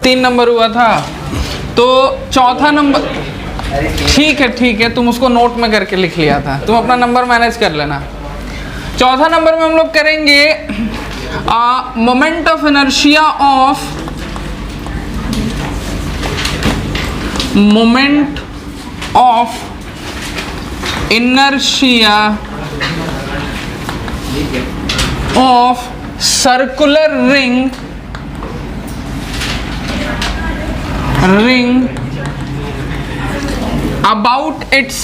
3 number हुआ था, तो चौथा नंबर ठीक है, तुम उसको नोट में करके लिख लिया था, तुम अपना नंबर मैनेज कर लेना। चौथा नंबर में हम लोग करेंगे moment of inertia of circular ring about its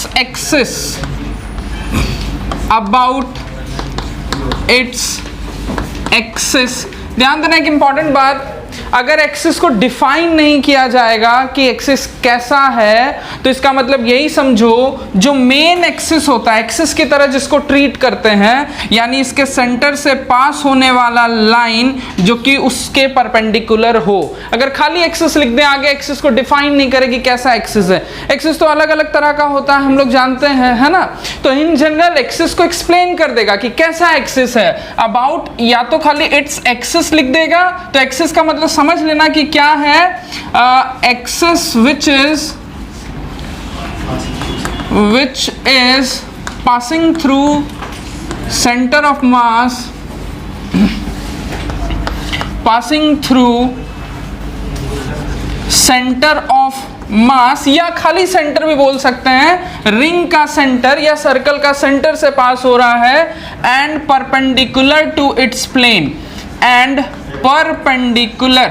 axis। ध्यान देना एक इंपॉर्टेंट बात, अगर एक्सिस को डिफाइन नहीं किया जाएगा कि एक्सिस कैसा है, तो इसका मतलब यही समझो जो मेन एक्सिस होता है, एक्सिस की तरह जिसको ट्रीट करते हैं, यानी इसके सेंटर से पास होने वाला लाइन जो कि उसके परपेंडिकुलर हो। अगर खाली एक्सिस लिख दें आगे, एक्सिस को डिफाइन नहीं करेगी कैसा एक्सिस है। एक्सिस तो अलग अलग तरह का होता है, हम लोग जानते हैं, है ना। तो इन जनरल एक्सिस को एक्सप्लेन कर देगा कि कैसा एक्सिस है। अबाउट या तो खाली इट्स एक्सिस लिख देगा, तो एक्सिस का मतलब समझ लेना कि क्या है, axis which is passing through centre of mass, या खाली सेंटर भी बोल सकते हैं, रिंग का सेंटर या सर्कल का सेंटर से पास हो रहा है, and perpendicular to its plane, and perpendicular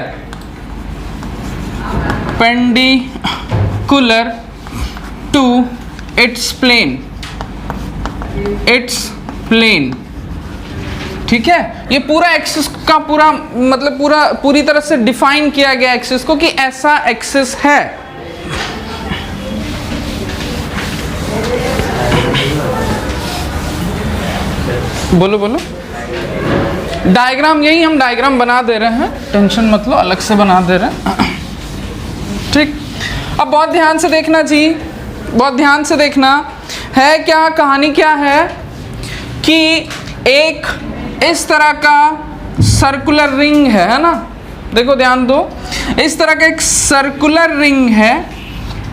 to its plane, ठीक है। ये पूरा एक्सिस का पूरा मतलब पूरी तरह से डिफाइन किया गया एक्सिस को कि ऐसा एक्सिस है। बोलो डायग्राम, यही हम डायग्राम बना दे रहे हैं, टेंशन मत लो, अलग से बना दे रहे हैं, ठीक। अब बहुत ध्यान से देखना जी, बहुत ध्यान से देखना है। क्या कहानी क्या है कि एक इस तरह का सर्कुलर रिंग है ना, देखो ध्यान दो, इस तरह का एक सर्कुलर रिंग है,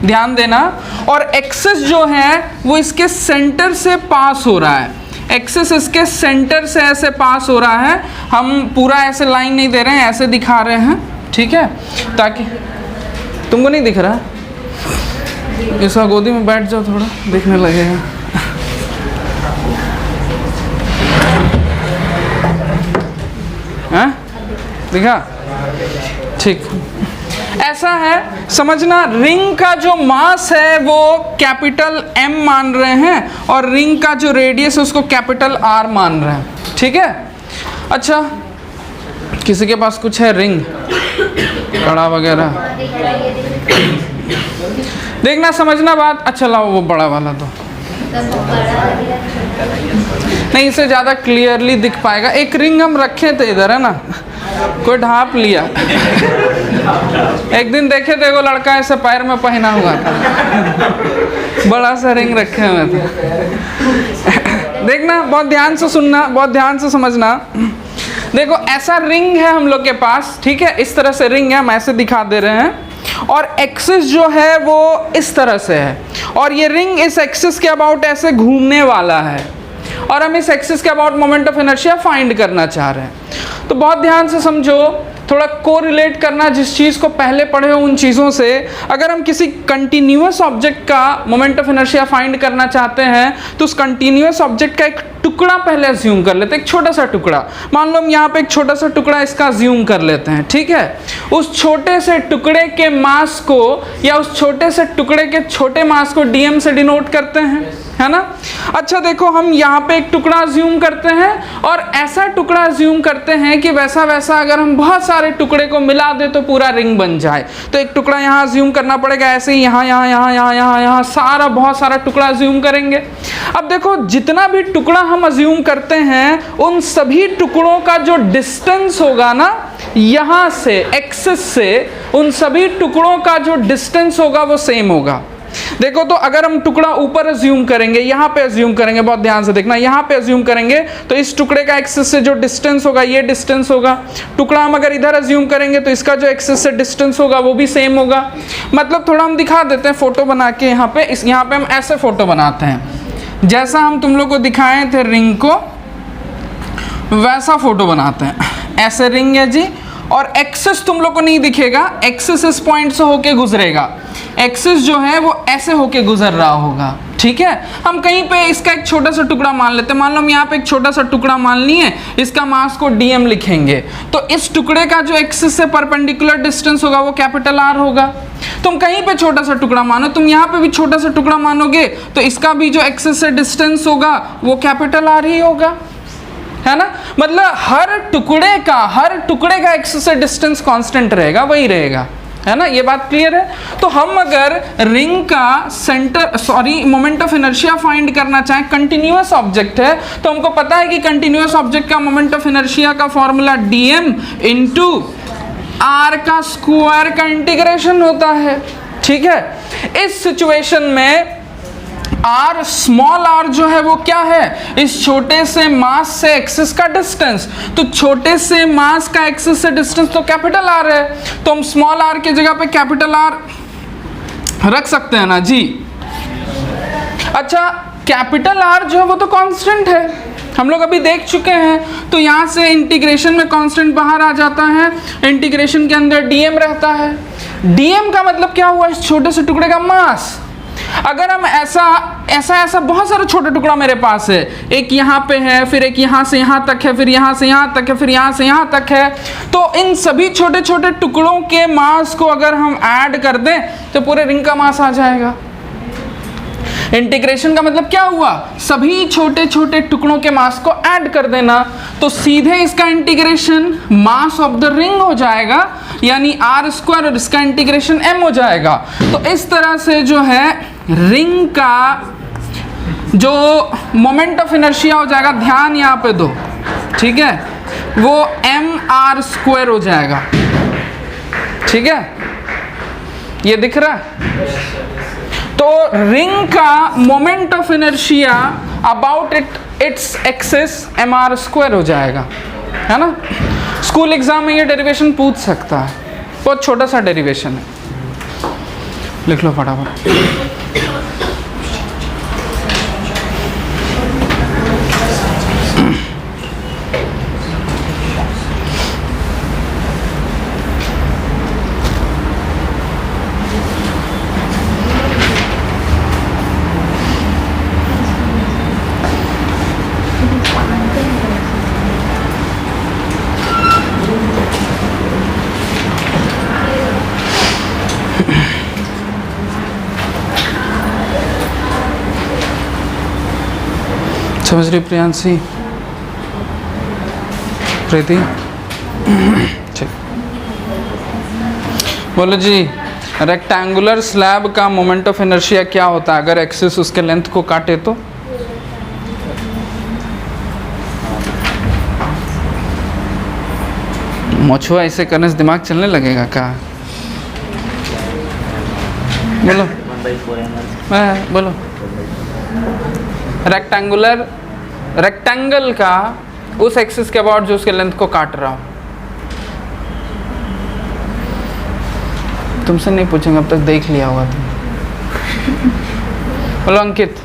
ध्यान देना, और एक्सिस जो है वो इसके सेंटर से पास हो रहा है। एक्सिस इसके सेंटर से ऐसे पास हो रहा है, हम पूरा ऐसे लाइन नहीं दे रहे हैं, ऐसे दिखा रहे हैं, ठीक है, ताकि तुमको नहीं दिख रहा, इसका गोदी में बैठ जाओ, थोड़ा दिखने लगेगा। हाँ दिखा, ठीक। ऐसा है समझना, रिंग का जो मास है वो कैपिटल M मान रहे हैं, और रिंग का जो रेडियस है उसको कैपिटल R मान रहे हैं, ठीक है। अच्छा, किसी के पास कुछ है रिंग, कड़ा वगैरह, देखना समझना बात। अच्छा लाओ वो बड़ा वाला दो, नहीं इससे ज़्यादा क्लियरली दिख पाएगा। एक रिंग हम रखे थे इधर, है ना, कोई ढाप लिया। एक दिन देखे थे वो लड़का ऐसे पैर में पहना हुआ था, बड़ा सा रिंग रखे हुए थे। देखना, बहुत ध्यान से सुनना, बहुत ध्यान से समझना। देखो ऐसा रिंग है हम लोग के पास, ठीक है, इस तरह से रिंग है, हम ऐसे दिखा दे रहे हैं, और एक्सिस जो है वो इस तरह से है, और ये रिंग इस एक्सिस के अबाउट ऐसे घूमने वाला है, और हम इस एक्सिस के about moment of inertia find करना चाह रहे हैं। तो बहुत ध्यान से समझो, थोड़ा कोरिलेट करना जिस चीज़ को पहले पढ़े हो उन चीज़ों से। अगर हम किसी कंटिन्यूअस ऑब्जेक्ट का मोमेंट ऑफ इनर्शिया फाइंड करना चाहते हैं, तो उस कंटिन्यूअस ऑब्जेक्ट का एक टुकड़ा पहले अज्यूम कर लेते हैं, एक छोटा सा टुकड़ा। मान लो हम यहाँ पे एक छोटा सा टुकड़ा इसका अज्यूम कर लेते हैं, ठीक है। उस छोटे से टुकड़े के मास को, या उस छोटे से टुकड़े के छोटे मास को dm से डिनोट करते हैं, है ना। अच्छा देखो, हम यहाँ पे एक टुकड़ा अज्यूम करते हैं, और ऐसा टुकड़ा अज्यूम करते हैं कि वैसा वैसा अगर हम बहुत सारे टुकड़े को मिला दे तो पूरा रिंग बन जाए। तो एक टुकड़ा यहाँ अज्यूम करना पड़ेगा, ऐसे ही यहाँ यहाँ यहाँ यहाँ यहाँ यहाँ सारा बहुत सारा टुकड़ा अज्यूम करेंगे। अब देखो, जितना भी टुकड़ा हम अज्यूम करते हैं, उन सभी टुकड़ों का जो डिस्टेंस होगा ना, यहाँ से एक्सिस से उन सभी टुकड़ों का जो डिस्टेंस होगा वो सेम होगा। देखो तो अगर हम टुकड़ा ऊपर अज्यूम करेंगे, यहाँ पे अज्यूम करेंगे, बहुत ध्यान से देखना, यहाँ पे अज्यूम करेंगे तो इस टुकड़े का एक्सिस से जो डिस्टेंस होगा ये डिस्टेंस होगा। टुकड़ा हम अगर इधर अज्यूम करेंगे तो इसका जो एक्सिस से डिस्टेंस होगा वो भी सेम होगा। मतलब थोड़ा हम दिखा देते हैं फोटो बना के, यहाँ पे हम ऐसे फोटो बनाते हैं, जैसा हम तुम लोग को दिखाए थे रिंग को वैसा फोटो बनाते हैं। ऐसे रिंग है जी, और एक्सिस तुम लोग को नहीं दिखेगा, एक्सिस इस पॉइंट से होके गुजरेगा, एक्सिस जो है वो ऐसे होके गुजर रहा होगा, ठीक है। हम कहीं पे इसका एक छोटा सा टुकड़ा मान लेते हैं, मान लो हम यहाँ पे एक छोटा सा टुकड़ा मान लिए, इसका मास को dm लिखेंगे, तो इस टुकड़े का जो एक्सिस से परपेंडिकुलर डिस्टेंस होगा वो कैपिटल R होगा। तुम कहीं पे छोटा सा टुकड़ा मानो, तुम यहाँ पे भी छोटा सा टुकड़ा मानोगे तो इसका भी जो एक्सिस से डिस्टेंस होगा वो कैपिटल R ही होगा, है ना। मतलब हर टुकड़े का एक्सिस से डिस्टेंस कांस्टेंट रहेगा, वही रहेगा, है ना। ये बात क्लियर है। तो हम अगर रिंग का मोमेंट ऑफ इनर्शिया फाइंड करना चाहें, कंटिन्यूअस ऑब्जेक्ट है तो हमको पता है कि कंटिन्यूअस ऑब्जेक्ट का मोमेंट ऑफ इनर्शिया का फॉर्मूला dm इंटू r का स्क्वायर का इंटीग्रेशन होता है, ठीक है। इस सिचुएशन में r स्मॉल r जो है वो क्या है, इस छोटे से मास से एक्सिस का डिस्टेंस, तो छोटे से मास का एक्सिस से डिस्टेंस तो कैपिटल R है, तो हम स्मॉल r की जगह पे कैपिटल R रख सकते हैं ना जी। अच्छा, कैपिटल R जो है वो तो कांस्टेंट है, हम लोग अभी देख चुके हैं, तो यहाँ से इंटीग्रेशन में कांस्टेंट बाहर आ जाता है, इंटीग्रेशन के अंदर dm रहता है। dm का मतलब क्या हुआ, इस छोटे से टुकड़े का मास। अगर हम ऐसा बहुत सारे छोटे टुकड़ा मेरे पास है, एक यहाँ पे है, फिर एक यहाँ से यहाँ तक है, फिर यहाँ से यहाँ तक है, फिर यहाँ से यहाँ तक है, तो इन सभी छोटे छोटे टुकड़ों के मास को अगर हम ऐड कर दें तो पूरे रिंग का मास आ जाएगा। इंटीग्रेशन का मतलब क्या हुआ, सभी छोटे छोटे टुकड़ों के मास को ऐड कर देना, तो सीधे इसका integration mass of the ring हो जाएगा, यानी r स्क्वायर, और इसका इंटीग्रेशन m हो जाएगा। तो इस तरह से जो है रिंग का जो मोमेंट ऑफ इनर्शिया हो जाएगा, ध्यान यहाँ पे दो, ठीक है, वो mr स्क्वायर हो जाएगा, ठीक है, ये दिख रहा है। तो रिंग का moment of inertia about its axis mr square हो जाएगा, है ना। स्कूल एग्जाम में ये डेरिवेशन पूछ सकता है, बहुत छोटा सा डेरिवेशन है, लिख लो फटाफट। समझ रही प्रियांशी, प्रीति, ठीक। बोलो जी, रेक्टेंगुलर स्लैब का मोमेंट ऑफ इनर्शिया क्या होता है अगर एक्सिस उसके लेंथ को काटे तो? मोछुआ ऐसे करने से दिमाग चलने लगेगा क्या? बोलो बोलो। रेक्टेंगल का उस एक्सिस के अबाउट जो उसके लेंथ को काट रहा हो। तुमसे नहीं पूछेंगे, अब तक देख लिया होगा तुम। बोलो अंकित।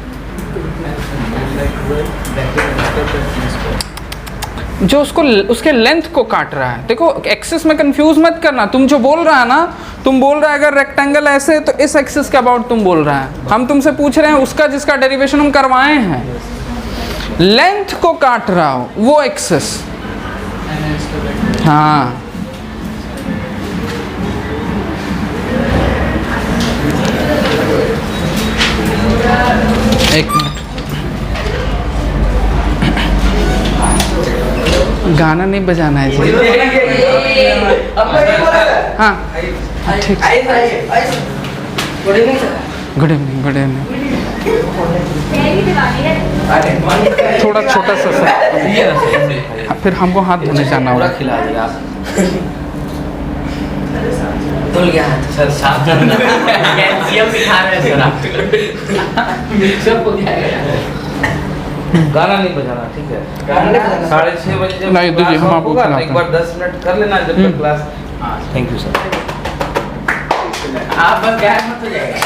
जो उसके लेंथ को काट रहा है। देखो एक्सिस में कंफ्यूज मत करना, तुम जो बोल रहा है ना, तुम बोल रहा है अगर रेक्टेंगल ऐसे तो इस एक्सिस के अबाउट तुम बोल रहा है। हम तुमसे पूछ रहे हैं उसका जिसका डेरिवेशन हम करवाए हैं, लेंथ को काट रहा हो वो एक्सिस। हाँ एक मिनट, गाना नहीं बजाना है जी। हाँ ठीक, गुड इवनिंग। Good evening. थोड़ा छोटा सा फिर हमको हाथ धोने जाना होगा। धुल गया है तो सर साफ करना कैल्शियम दिखा रहे हैं सर आप सब हो जाएगा। गाना नहीं बजाना, ठीक है? गाना नहीं बजाना। 6:30 बजे जब नहीं, दीजिए, क्लास हम आपको होगा ना, खिलाते एक बार 10 मिनट कर लेना जब तक क्लास। Thank you sir. आप बस गैस मत हो जाएगा।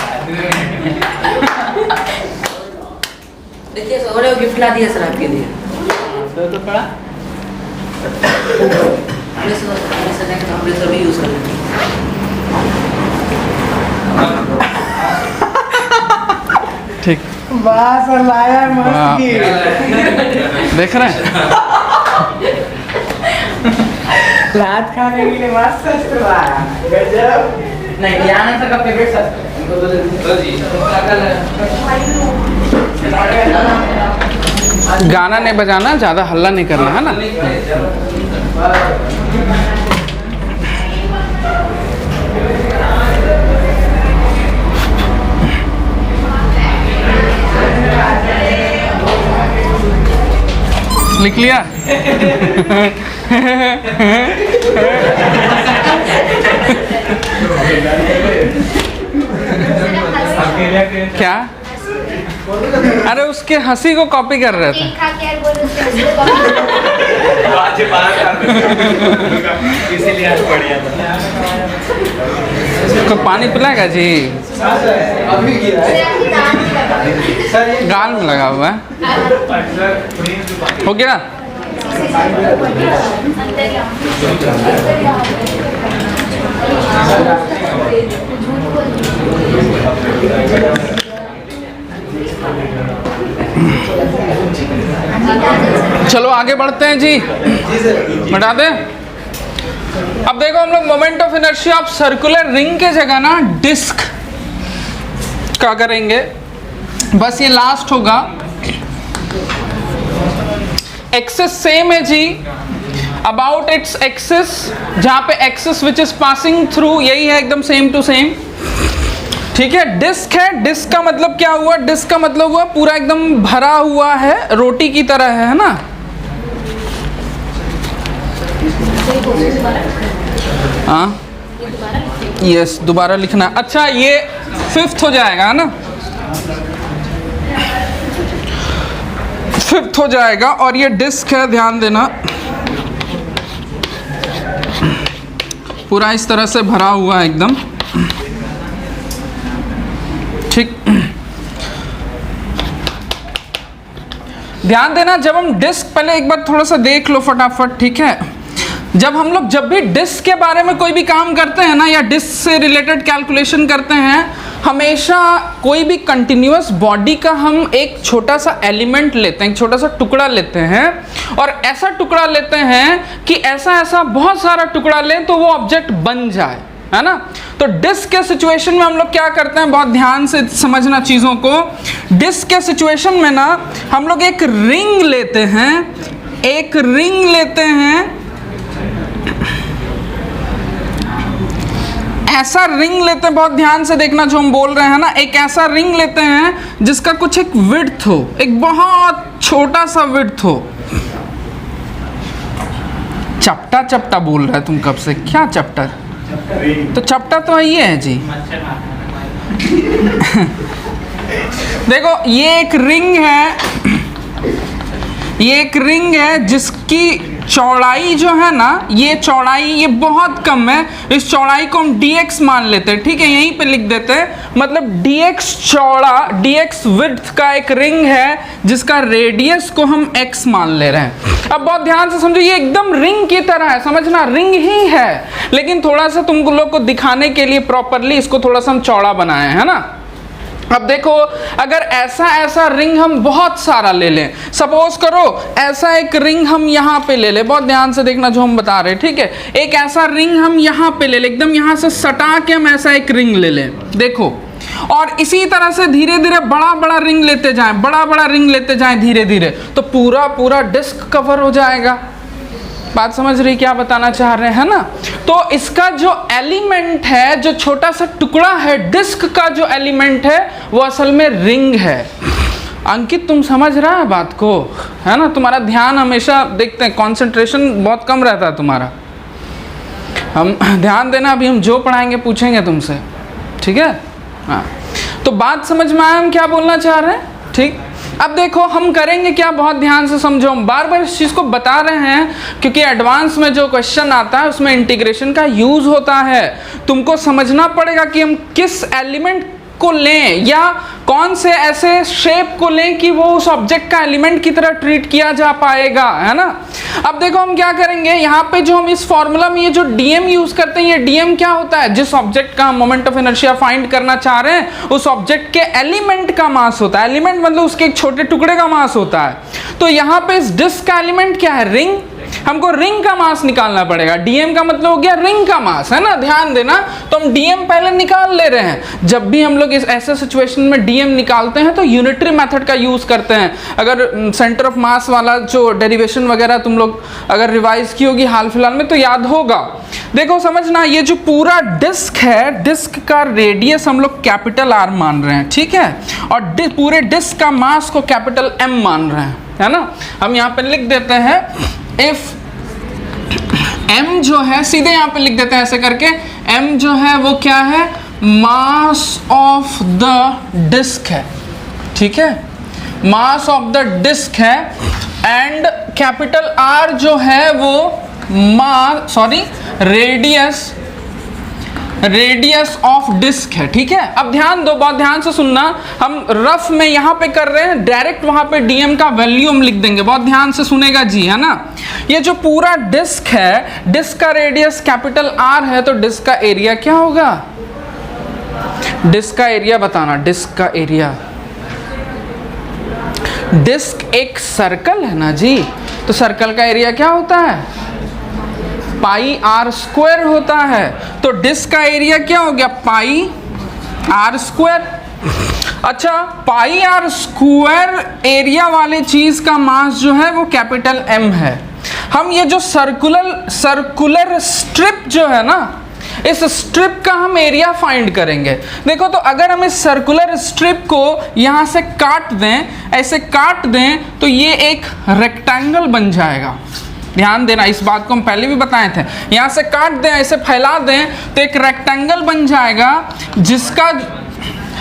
देखिए सर और गिफ्ट ला दिया सर आपके लिए। तो पड़ा हमने सभी यूज कर लेंगे। ठीक, बस लाया मस्त की। देख रहे हैं? लात खाने के लिए मस्त शस्त्र लाया, गजब। नहीं ये आनंद का फेवरेट सर इनको तो जी गाना नहीं बजाना, ज़्यादा हल्ला नहीं करना, है ना? लिख लिया? क्या? अरे उसके हंसी को कॉपी कर रहे थे। इसीलिए आज बढ़िया था। इसको पानी पिलाएगा जी? गाल में लगा हुआ है। हो गया? चलो आगे बढ़ते हैं जी, बढ़ा दें। अब देखो हम लोग moment of inertia of circular ring के जगह ना डिस्क का करेंगे, बस ये लास्ट होगा। एक्सिस सेम है जी, अबाउट इट्स एक्सिस, जहां पे axis which is passing through यही है, एकदम सेम टू सेम, ठीक है। डिस्क है, डिस्क का मतलब क्या हुआ? डिस्क का मतलब हुआ पूरा एकदम भरा हुआ है, रोटी की तरह है ना? हाँ यस, दोबारा लिखना। अच्छा ये 5th हो जाएगा, है ना? 5th हो जाएगा। और ये डिस्क है, ध्यान देना, पूरा इस तरह से भरा हुआ है एकदम, ठीक। ध्यान देना, जब हम डिस्क, पहले एक बार थोड़ा सा देख लो फटाफट, ठीक है? जब भी डिस्क के बारे में कोई भी काम करते हैं ना, या डिस्क से रिलेटेड कैलकुलेशन करते हैं, हमेशा कोई भी कंटिन्यूअस बॉडी का हम एक छोटा सा एलिमेंट लेते हैं, एक छोटा सा टुकड़ा लेते हैं, और ऐसा टुकड़ा लेते हैं कि ऐसा बहुत सारा टुकड़ा लें तो वो ऑब्जेक्ट बन जाए, है ना? तो डिस्क के सिचुएशन में हम लोग क्या करते हैं, बहुत ध्यान से समझना चीज़ों को। डिस्क के सिचुएशन में ना हम लोग एक रिंग लेते हैं, एक रिंग लेते हैं, ऐसा रिंग लेते हैं, बहुत ध्यान से देखना जो हम बोल रहे हैं ना। एक ऐसा रिंग लेते हैं जिसका कुछ एक विड्थ हो, एक बहुत छोटा सा विड्थ हो। चपटा चपटा बोल रहा है तुम कब से, क्या चपटा? तो चपटा तो ये है जी। देखो ये एक रिंग है, ये एक रिंग है जिसकी चौड़ाई जो है ना, ये चौड़ाई ये बहुत कम है, इस चौड़ाई को हम dx मान लेते हैं, ठीक है? यहीं पे लिख देते हैं, मतलब dx चौड़ा, dx विड्थ का एक रिंग है जिसका रेडियस को हम x मान ले रहे हैं। अब बहुत ध्यान से समझो, ये एकदम रिंग की तरह है, समझना, रिंग ही है, लेकिन थोड़ा सा तुम लोग को दिखाने के लिए प्रॉपरली इसको थोड़ा सा हम चौड़ा बनाए हैं ना। अब देखो, अगर ऐसा रिंग हम बहुत सारा ले लें, सपोज करो ऐसा एक रिंग हम यहाँ पे ले लें, बहुत ध्यान से देखना जो हम बता रहे हैं, ठीक है? एक ऐसा रिंग हम यहाँ पे ले लें, एकदम यहाँ से सटा के हम ऐसा एक रिंग ले लें, देखो, और इसी तरह से धीरे धीरे बड़ा रिंग लेते जाएं, बड़ा रिंग लेते जाएं धीरे धीरे, तो पूरा डिस्क कवर हो जाएगा। बात समझ रही क्या बताना चाह रहे हैं ना? तो इसका जो एलिमेंट है, जो छोटा सा टुकड़ा है, डिस्क का जो एलिमेंट है वो असल में रिंग है। अंकित तुम समझ रहा है बात को, है ना? तुम्हारा ध्यान हमेशा देखते हैं, कंसंट्रेशन बहुत कम रहता है तुम्हारा। हम ध्यान देना, अभी हम जो पढ़ाएंगे पूछेंगे तुमसे, ठीक है। हाँ, तो बात समझ में आया हम क्या बोलना चाह रहे हैं, ठीक। अब देखो हम करेंगे क्या, बहुत ध्यान से समझो, हम बार बार इस चीज़ को बता रहे हैं क्योंकि एडवांस में जो क्वेश्चन आता है उसमें इंटीग्रेशन का यूज़ होता है। तुमको समझना पड़ेगा कि हम किस एलिमेंट को लें या कौन से ऐसे शेप को लें कि वो उस ऑब्जेक्ट का एलिमेंट की तरह ट्रीट किया जा पाएगा, है ना। अब देखो हम क्या करेंगे, यहाँ पे जो हम इस फॉर्मूला में ये जो डीएम यूज करते हैं, ये डीएम क्या होता है, जिस ऑब्जेक्ट का हम मोमेंट ऑफ इनर्शिया फाइंड करना चाह रहे हैं उस ऑब्जेक्ट के एलिमेंट का मास होता है। एलिमेंट मतलब उसके एक छोटे टुकड़े का मास होता है। तो यहाँ पे इस डिस्क का एलिमेंट क्या है, रिंग। हमको रिंग का मास निकालना पड़ेगा। डीएम का मतलब हो गया रिंग का मास, है ना, ध्यान देना। तो हम डीएम पहले निकाल ले रहे हैं। जब भी हम लोग इस ऐसे सिचुएशन में डीएम निकालते हैं तो यूनिटरी मेथड का यूज करते हैं। अगर सेंटर ऑफ मास वाला जो डेरिवेशन वगैरह तुम लोग अगर रिवाइज की होगी हाल फिलहाल में तो याद होगा। देखो समझना, ये जो पूरा डिस्क है, डिस्क का रेडियस हम लोग कैपिटल आर मान रहे हैं, ठीक है, और पूरे डिस्क का मास को कैपिटल एम मान रहे हैं, है ना। हम यहाँ पे लिख देते हैं इफ m जो है, सीधे यहाँ पे लिख देते हैं ऐसे करके, m जो है वो क्या है, मास ऑफ द डिस्क है, ठीक है, मास ऑफ द डिस्क है। एंड कैपिटल R जो है वो रेडियस ऑफ डिस्क है, ठीक है। अब ध्यान दो, बहुत ध्यान से सुनना, हम रफ में यहाँ पे कर रहे हैं, डायरेक्ट वहाँ पे डीएम का वैल्यू हम लिख देंगे, बहुत ध्यान से सुनेगा जी, है ना। ये जो पूरा डिस्क है, डिस्क का रेडियस कैपिटल R है, तो डिस्क का एरिया क्या होगा, डिस्क का एरिया बताना, डिस्क का एरिया। डिस्क एक सर्कल है ना जी, तो सर्कल का एरिया क्या होता है, पाई आर स्क्वायर होता है। तो डिस्क का एरिया क्या हो गया, पाई आर स्क्वायर। अच्छा, पाई आर स्क्वायर एरिया वाले चीज का मास जो है वो कैपिटल एम है। हम ये जो सर्कुलर स्ट्रिप जो है ना, इस स्ट्रिप का हम एरिया फाइंड करेंगे। देखो तो अगर हम इस सर्कुलर स्ट्रिप को यहाँ से काट दें, ऐसे काट दें, तो ये एक रेक्टेंगल बन जाएगा। ध्यान देना, इस बात को हम पहले भी बताए थे। यहाँ से काट दें, ऐसे फैला दें तो एक रेक्टेंगल बन जाएगा जिसका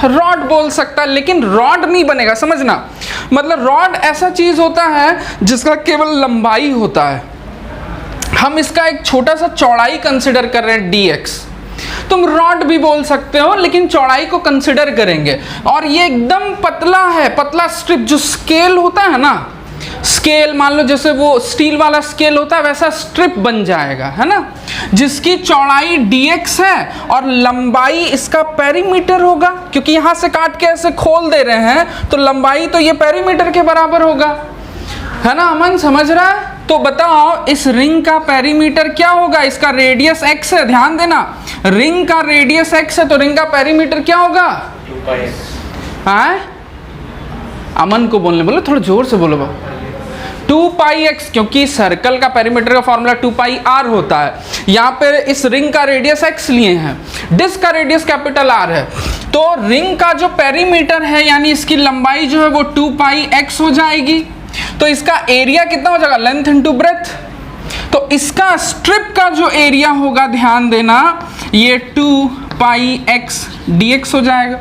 रॉड बोल सकता है, लेकिन रॉड नहीं बनेगा, समझना। मतलब रॉड ऐसा चीज होता है जिसका केवल लंबाई होता है। हम इसका एक छोटा सा चौड़ाई कंसिडर कर रहे हैं dx। तुम रॉड भी बोल सकते हो लेकिन चौड़ाई को कंसिडर करेंगे। और ये एकदम पतला है, पतला स्ट्रिप, जो स्केल होता है ना, स्केल मान लो जैसे वो स्टील वाला स्केल होता है, वैसा स्ट्रिप बन जाएगा, है ना, जिसकी चौड़ाई dx है और लंबाई इसका पेरीमीटर होगा, क्योंकि यहां से काट के ऐसे खोल दे रहे हैं तो लंबाई तो ये पेरीमीटर के बराबर होगा, है ना। अमन समझ रहा है। तो बताओ इस रिंग का पेरीमीटर क्या होगा, इसका रेडियस x है, ध्यान देना, रिंग का रेडियस x है, तो रिंग का पेरीमीटर क्या होगा, 2π। अमन को बोलने बोलो, थोड़ा जोर से बोलो, 2πx, क्योंकि सर्कल का पेरीमीटर का फॉर्मूला 2πr होता है। यहाँ पे इस रिंग का रेडियस x लिए हैं, डिस्क का रेडियस कैपिटल R है, तो रिंग का जो पेरीमीटर है यानी इसकी लंबाई जो है वो 2πx हो जाएगी। तो इसका एरिया कितना हो जाएगा, लेंथ इनटू ब्रेथ। तो इसका स्ट्रिप का जो एरिया होगा, ध्यान देना, ये 2πx dx हो जाएगा।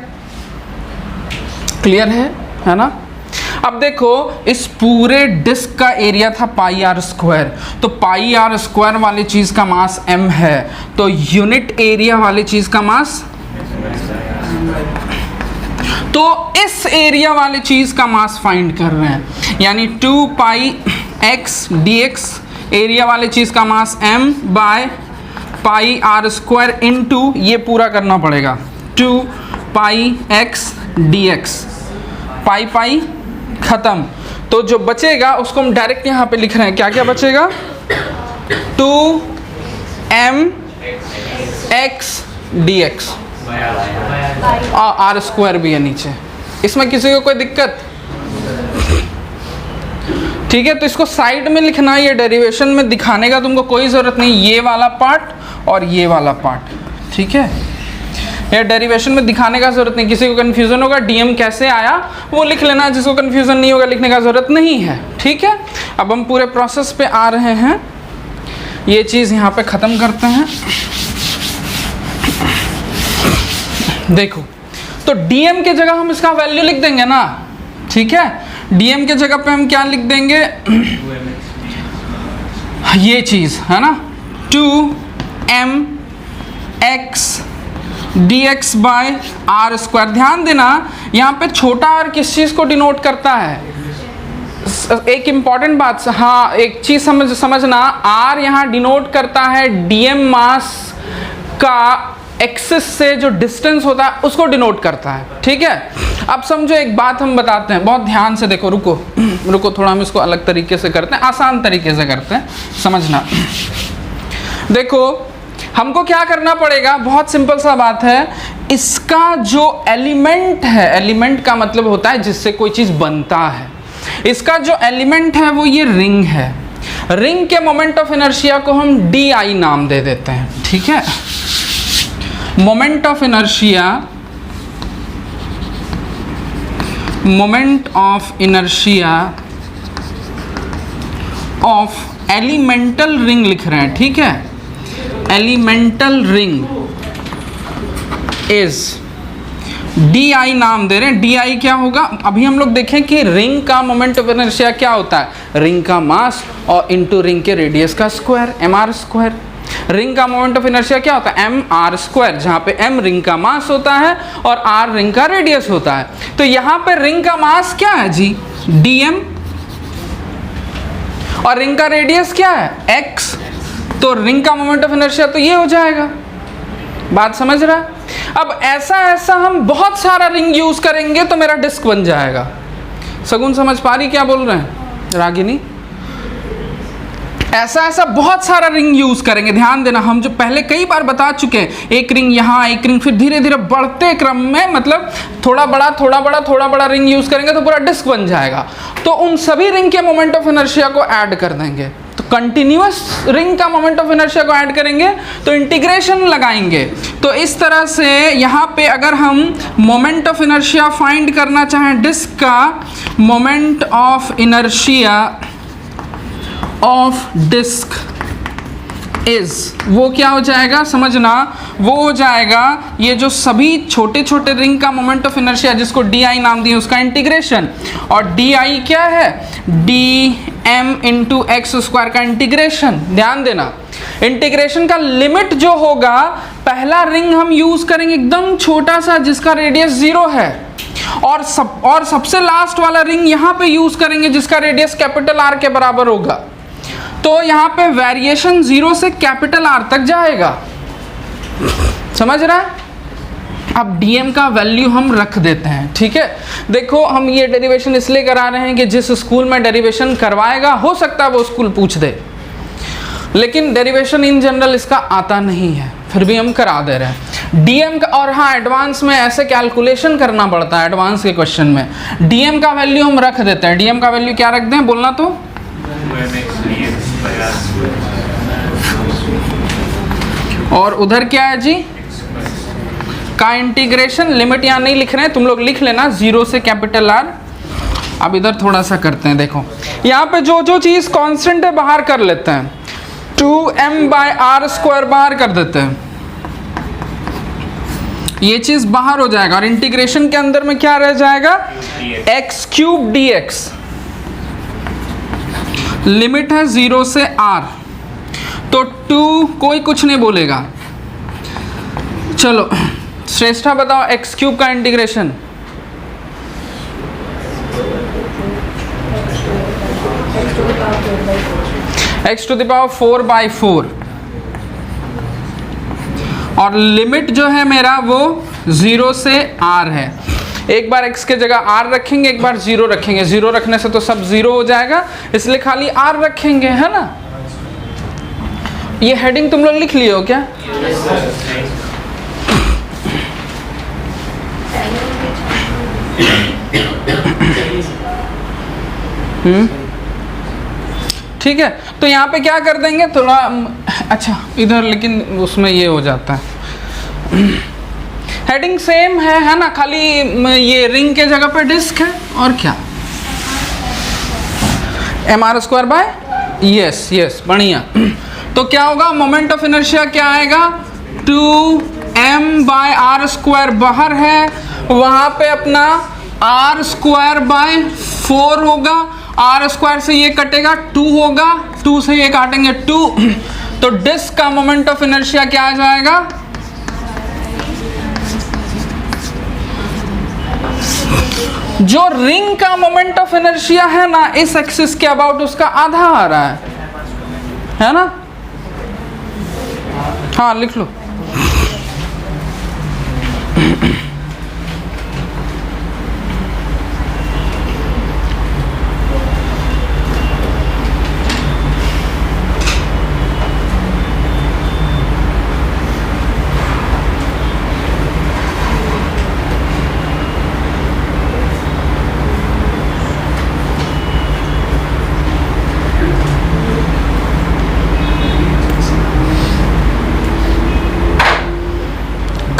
क्लियर है ना। अब देखो इस पूरे डिस्क का एरिया था पाई आर स्क्वायर, तो पाई आर स्क्वायर वाली चीज का मास m है, तो यूनिट एरिया वाली चीज का मास, तो इस एरिया वाली चीज का मास फाइंड कर रहे हैं, यानी 2πx dx, एरिया वाली चीज का mass m by pi R square into, ये पूरा करना पड़ेगा, 2πx dx। पाई पाई खत्म, तो जो बचेगा उसको हम डायरेक्ट यहाँ पे लिख रहे हैं, क्या क्या बचेगा, 2mx dx, आर स्क्वायर भी है नीचे, इसमें किसी को कोई दिक्कत, ठीक है। तो इसको साइड में लिखना, ये डेरिवेशन में दिखाने का तुमको कोई ज़रूरत नहीं, ये वाला पार्ट और ये वाला पार्ट, ठीक है, ये डेरिवेशन में दिखाने का जरूरत नहीं। किसी को कन्फ्यूजन होगा डीएम कैसे आया वो लिख लेना, जिसको कन्फ्यूजन नहीं होगा लिखने का जरूरत नहीं है, ठीक है। अब हम पूरे प्रोसेस पे आ रहे हैं। ये चीज़ यहाँ पे ख़त्म करते हैं। देखो, तो dm के जगह हम इसका वैल्यू लिख देंगे ना, ठीक है। dm के जगह पे हम क्या लिख देंगे, ये चीज़ है ना, 2mx dx bye are square. ध्यान देना यहाँ पे छोटा r किस चीज़ को डिनोट करता है, एक इम्पॉर्टेंट बात, हाँ एक चीज़ समझना, r यहाँ डिनोट करता है dm मास का एक्सिस से जो डिस्टेंस होता है उसको डिनोट करता है, ठीक है। अब समझो एक बात हम बताते हैं, बहुत ध्यान से देखो, रुको थोड़ा हम इसको अलग तरीके से करते हैं, आसान तरीके से करते हैं, समझना। देखो हमको क्या करना पड़ेगा, बहुत सिंपल सा बात है, इसका जो एलिमेंट है, एलिमेंट का मतलब होता है जिससे कोई चीज़ बनता है, इसका जो एलिमेंट है वो ये रिंग है। रिंग के मोमेंट ऑफ इनर्शिया को हम di नाम दे देते हैं, ठीक है। Moment of inertia, moment of inertia of elemental ring लिख रहे हैं, ठीक है। एलिमेंटल रिंग इज di नाम दे रहे हैं। di क्या होगा, अभी हम लोग देखें कि रिंग का मोमेंट ऑफ इनर्शिया क्या होता है, रिंग का मास और इनटू रिंग के रेडियस का स्क्वायर, mr स्क्वायर। रिंग का मोमेंट ऑफ इनर्शिया क्या होता है, mr स्क्वायर, जहाँ पे m रिंग का मास होता है और r रिंग का रेडियस होता है। तो यहाँ पे रिंग का मास क्या है जी, dm, और रिंग का रेडियस क्या है, x। तो रिंग का मोमेंट ऑफ इनर्शिया तो ये हो जाएगा, बात समझ रहा है। अब ऐसा हम बहुत सारा रिंग यूज करेंगे तो मेरा डिस्क बन जाएगा। सगुन समझ पा रही क्या बोल रहे हैं रागिनी? ऐसा बहुत सारा रिंग यूज करेंगे, ध्यान देना, हम जो पहले कई बार बता चुके हैं, एक रिंग यहाँ, एक रिंग, फिर धीरे धीरे बढ़ते क्रम में, मतलब थोड़ा बड़ा रिंग यूज करेंगे तो पूरा डिस्क बन जाएगा। तो उन सभी रिंग के मोमेंट ऑफ इनर्शिया को ऐड कर देंगे। तो कंटिन्यूअस रिंग का मोमेंट ऑफ इनर्शिया को ऐड करेंगे तो इंटीग्रेशन लगाएंगे। तो इस तरह से यहाँ पे अगर हम मोमेंट ऑफ इनर्शिया फाइंड करना चाहें, डिस्क का moment of inertia of disc is, वो क्या हो जाएगा समझना, वो हो जाएगा ये जो सभी छोटे छोटे रिंग का मोमेंट ऑफ इनर्शिया जिसको di नाम दिए उसका इंटीग्रेशन, और di क्या है, dm इंटू एक्स स्क्वायर का इंटीग्रेशन। ध्यान देना इंटीग्रेशन का लिमिट जो होगा, पहला रिंग हम यूज करेंगे एकदम छोटा सा जिसका रेडियस 0 है, और सबसे लास्ट वाला रिंग यहाँ पे यूज करेंगे जिसका रेडियस कैपिटल R के बराबर होगा। तो यहाँ पे वेरिएशन 0 से कैपिटल R तक जाएगा, समझ रहा है। अब dm का वैल्यू हम रख देते हैं, ठीक है। देखो हम ये डेरिवेशन इसलिए करा रहे हैं कि जिस स्कूल में डेरिवेशन करवाएगा हो सकता है वो स्कूल पूछ दे, लेकिन डेरिवेशन इन जनरल इसका आता नहीं है, फिर भी हम करा दे रहे हैं dm का। और हाँ, एडवांस में ऐसे कैलकुलेशन करना पड़ता है, एडवांस के क्वेश्चन में dm का वैल्यू हम रख देते हैं। dm का वैल्यू क्या रख दें, बोलना तो, और उधर क्या है जी का इंटीग्रेशन। लिमिट यहाँ नहीं लिख रहे हैं, तुम लोग लिख लेना 0 से कैपिटल R। अब इधर थोड़ा सा करते हैं, देखो यहाँ पे जो चीज़ कांस्टेंट है बाहर कर लेते हैं, 2m बाय आर स्क्वायर बाहर कर देते हैं, ये चीज़ बाहर हो जाएगा, और इंटीग्रेशन के अंदर में क्या रह जाएगा, x क्यूब dx। लिमिट है 0 से R, तो 2 कोई कुछ नहीं बोलेगा। चलो श्रेष्ठा बताओ x क्यूब का integration. x to the power 4/4, और लिमिट जो है मेरा वो 0 से R है। एक बार x के जगह R रखेंगे, एक बार 0 रखेंगे। 0 रखने से तो सब 0 हो जाएगा, इसलिए खाली R रखेंगे, है ना। ये हेडिंग तुम लोग लिख लिए हो क्या? ठीक है, तो यहाँ पे क्या कर देंगे थोड़ा, अच्छा इधर लेकिन उसमें ये हो जाता है, हेडिंग सेम है ना, खाली ये रिंग के जगह पे डिस्क है, और क्या mr स्क्वायर बाय, यस बढ़िया। तो क्या होगा, मोमेंट ऑफ इनर्शिया क्या आएगा, 2m/r² बाहर है, वहां पे अपना r²/4 होगा, r² से ये कटेगा 2 होगा, 2 से ये काटेंगे 2, तो डिस्क का मोमेंट ऑफ इनर्शिया क्या आ जाएगा, जो रिंग का मोमेंट ऑफ इनर्शिया है ना इस एक्सिस के अबाउट उसका आधा आ रहा है ना। हाँ लिख लो।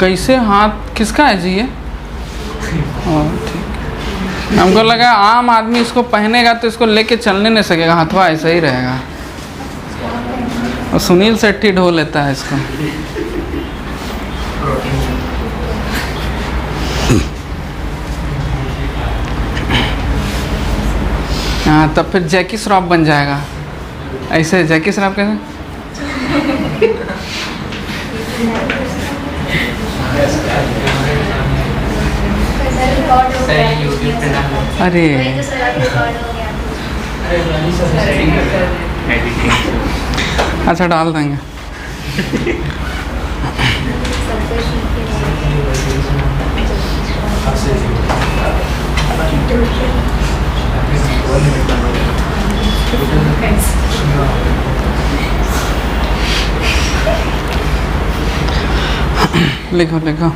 कैसे हाथ किसका है जी ये? ठीक, हमको लगा आम आदमी इसको पहनेगा तो इसको लेके चलने नहीं सकेगा, हाथवा ऐसा ही रहेगा। और सुनील शेट्टी ढो लेता है इसको। हाँ तब फिर जैकी श्रॉफ बन जाएगा। ऐसे जैकी श्रॉफ कैसे? अरे अच्छा डाल देंगे। लिखो लिखो।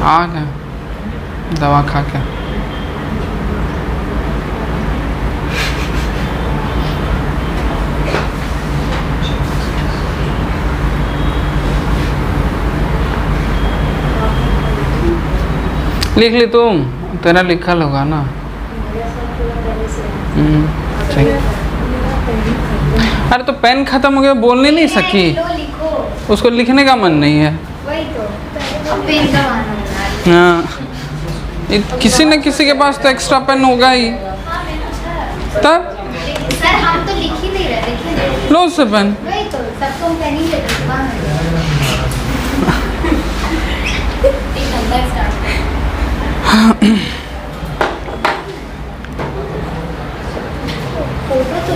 आ गया दवा खा के। लिख ली तुम, तेरा लिखा होगा ना। ठीक। अरे तो पेन खत्म हो गया, बोलने नहीं सकी, उसको लिखने का मन नहीं है। हाँ किसी न किसी के पास तो एक्स्ट्रा पेन होगा ही। तब सर हम तो लिख ही नहीं रहे, लो उससे पेन। वही तो सबको हम पेन ही देते हैं। फोटो तो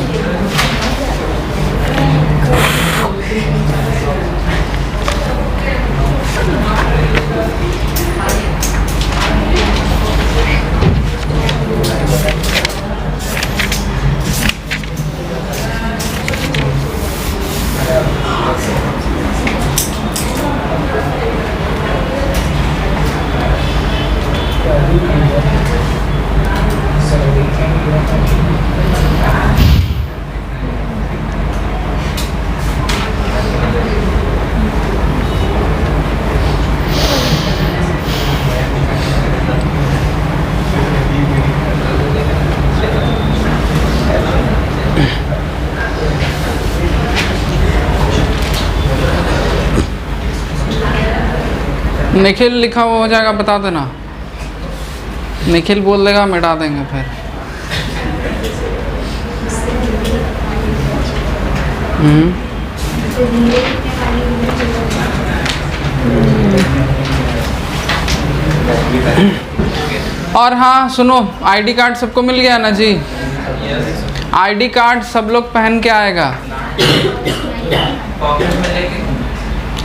निखिल लिखा हुआ हो जाएगा, बता देना। निखिल बोल देगा, मिटा देंगे फिर। और हाँ सुनो, आईडी कार्ड सबको मिल गया ना जी? आईडी कार्ड सब लोग पहन के आएगा।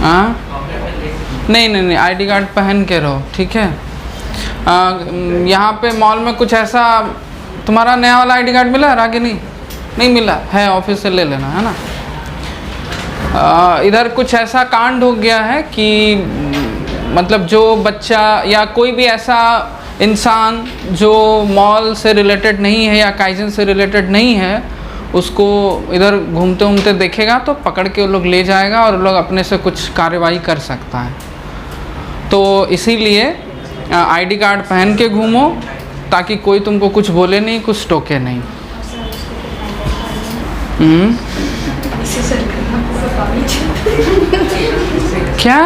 हाँ नहीं नहीं नहीं, आईडी कार्ड पहन के रहो, ठीक है। यहाँ पे मॉल में कुछ ऐसा, तुम्हारा नया वाला आईडी कार्ड मिला रागिनी? नहीं मिला है, ऑफिस से ले लेना, है ना। इधर कुछ ऐसा कांड हो गया है कि मतलब जो बच्चा या कोई भी ऐसा इंसान जो मॉल से रिलेटेड नहीं है या काइजन से रिलेटेड नहीं है, उसको इधर घूमते घूमते देखेगा तो पकड़ के वो लोग ले जाएगा और लोग अपने से कुछ कार्रवाई कर सकता है। तो इसीलिए आईडी कार्ड पहन के घूमो ताकि कोई तुमको कुछ बोले नहीं, कुछ टोके नहीं। क्या?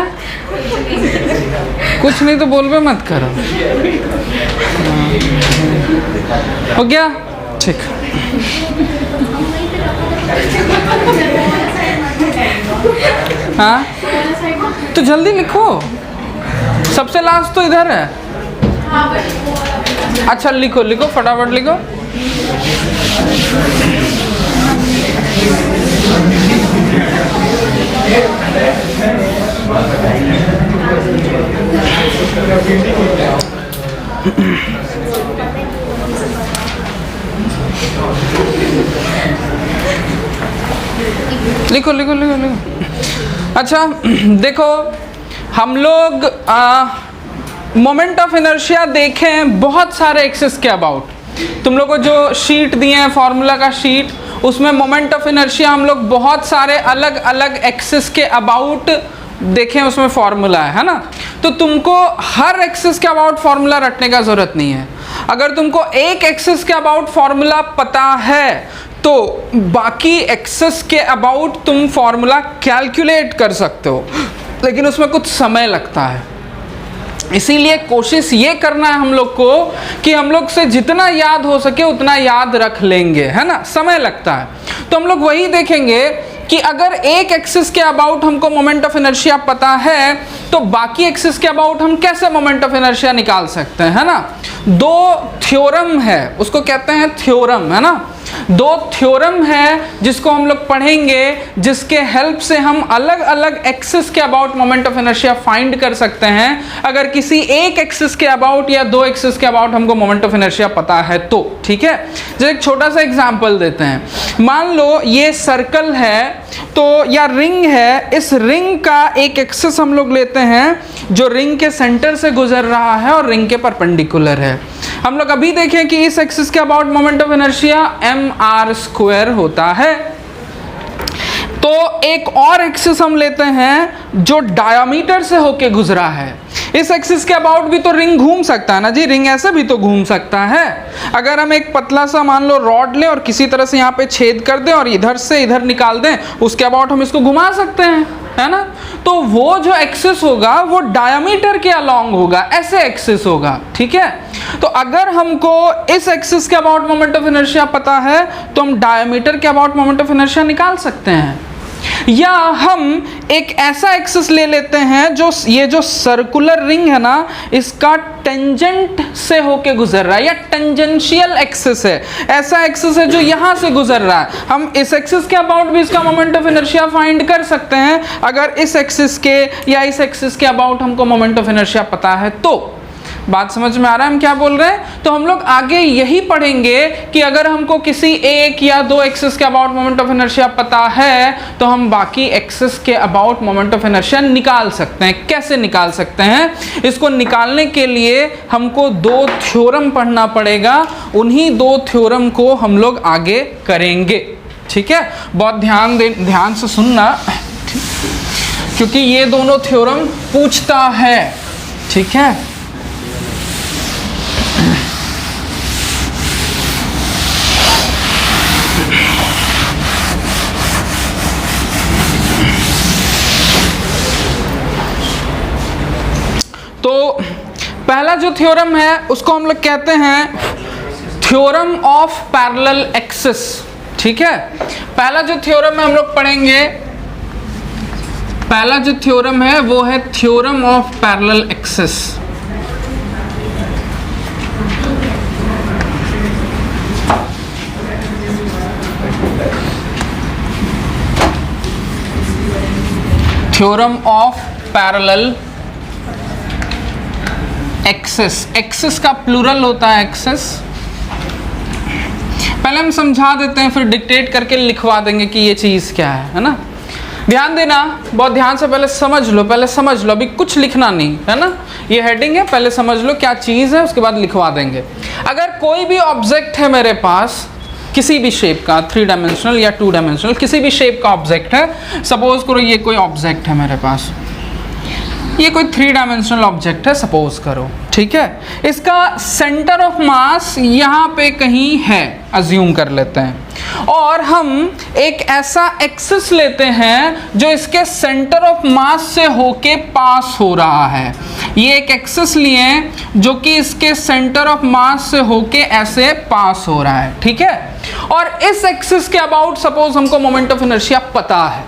कुछ नहीं तो बोल पे मत करो। हो गया? ठीक। हाँ तो जल्दी लिखो, सबसे लास्ट तो इधर है। अच्छा लिखो लिखो, फटाफट लिखो। लिखो लिखो लिखो लिखो। अच्छा देखो, हम लोग मोमेंट ऑफ इनर्शिया देखें बहुत सारे एक्सिस के अबाउट। तुम लोग को जो शीट दिए हैं, फार्मूला का शीट, उसमें मोमेंट ऑफ इनर्शिया हम लोग बहुत सारे अलग अलग एक्सिस के अबाउट देखें, उसमें फार्मूला है ना। तो तुमको हर एक्सिस के अबाउट फार्मूला रटने का ज़रूरत नहीं है। अगर तुमको एक एक्सिस के अबाउट फार्मूला पता है तो बाकी एक्सिस के अबाउट तुम फार्मूला कैलकुलेट कर सकते हो, लेकिन उसमें कुछ समय लगता है। इसीलिए कोशिश ये करना है हम लोग को कि हम लोग से जितना याद हो सके उतना याद रख लेंगे, है ना। समय लगता है तो हम लोग वही देखेंगे कि अगर एक एक्सिस के अबाउट हमको मोमेंट ऑफ इनर्शिया पता है तो बाकी एक्सिस के अबाउट हम कैसे मोमेंट ऑफ इनर्शिया निकाल सकते हैं, है ना। दो थ्योरम है, उसको कहते हैं थ्योरम, है ना। दो थ्योरम है जिसको हम लोग पढ़ेंगे, जिसके हेल्प से हम अलग अलग एक्सिस के about moment of inertia find कर सकते हैं। अगर किसी एक एक्सिस के अबाउट या दो एक्सिस के अबाउट हमको मोमेंट ऑफ इनर्शिया पता है तो, ठीक है। जैसे एक छोटा सा एग्जांपल देते हैं। मान लो ये सर्कल है तो या रिंग है, इस रिंग का एक एक्सिस हम लोग लेते हैं जो रिंग के सेंटर से गुजर रहा है और रिंग के परपेंडिकुलर है। हम लोग अभी देखें कि इस एक्सिस के about moment of inertia mr² होता है। तो एक और एक्सिस हम लेते हैं जो डायमीटर से होके गुजरा है। इस एक्सिस के अबाउट भी तो रिंग घूम सकता है ना जी, रिंग ऐसे भी तो घूम सकता है। अगर हम एक पतला सा मान लो रॉड लें और किसी तरह से यहाँ पे छेद कर दें और इधर से इधर निकाल दें, उसके अबाउट हम इसको घुमा सकते हैं, है ना। तो वो जो एक्सिस होगा वो डायमीटर के अलॉन्ग होगा, ऐसे एक्सिस होगा, ठीक है। तो अगर हमको इस एक्सिस के अबाउट मोमेंट ऑफ इनर्शिया पता है तो हम डायमीटर के अबाउट मोमेंट ऑफ इनर्शिया निकाल सकते हैं। या हम एक ऐसा एक्सिस ले लेते हैं जो ये जो सर्कुलर रिंग है ना, इसका टेंजेंट से होके गुजर रहा है, या टेंजेंशियल एक्सिस है, ऐसा एक्सिस है जो यहाँ से गुजर रहा है। हम इस एक्सिस के अबाउट भी इसका मोमेंट ऑफ इनर्शिया फाइंड कर सकते हैं अगर इस एक्सिस के या इस एक्सिस के अबाउट हमको मोमेंट ऑफ इनर्शिया पता है तो। बात समझ में आ रहा है हम क्या बोल रहे हैं। तो हम लोग आगे यही पढ़ेंगे कि अगर हमको किसी एक या दो एक्सिस के अबाउट मोमेंट ऑफ इनर्शिया पता है तो हम बाकी एक्सिस के अबाउट मोमेंट ऑफ इनर्शिया निकाल सकते हैं। कैसे निकाल सकते हैं, इसको निकालने के लिए हमको दो थ्योरम पढ़ना पड़ेगा। उन्हीं दो थ्योरम को हम लोग आगे करेंगे, ठीक है। बहुत ध्यान से सुनना, क्योंकि ये दोनों थ्योरम पूछता है, ठीक है। तो पहला जो थ्योरम है उसको हम लोग कहते हैं थ्योरम ऑफ पैरेलल एक्सिस, ठीक है। पहला जो थ्योरम है हम लोग पढ़ेंगे, पहला जो थ्योरम है वो है theorem of parallel axis. Theorem of parallel axis, axis का प्लूरल होता है एक्सिस। पहले हम समझा देते हैं फिर डिक्टेट करके लिखवा देंगे कि ये चीज़ क्या है ना। ध्यान देना, बहुत ध्यान से पहले समझ लो, अभी कुछ लिखना नहीं है ना, ये हेडिंग है, पहले समझ लो क्या चीज़ है, उसके बाद लिखवा देंगे। अगर कोई भी ऑब्जेक्ट है मेरे पास किसी भी शेप का, 3 डायमेंशनल या 2 डायमेंशनल, किसी भी शेप का ऑब्जेक्ट है, सपोज करो ये कोई ऑब्जेक्ट है मेरे पास, ये कोई 3 डायमेंशनल ऑब्जेक्ट है सपोज करो, ठीक है। इसका सेंटर ऑफ मास यहाँ पे कहीं है, अज्यूम कर लेते हैं, और हम एक ऐसा एक्सिस लेते हैं जो इसके सेंटर ऑफ मास से होके पास हो रहा है। ये एक एक्सिस लिए जो कि इसके सेंटर ऑफ मास से होके ऐसे पास हो रहा है, ठीक है। और इस एक्सिस के अबाउट सपोज हमको मोमेंट ऑफ इनर्शिया पता है,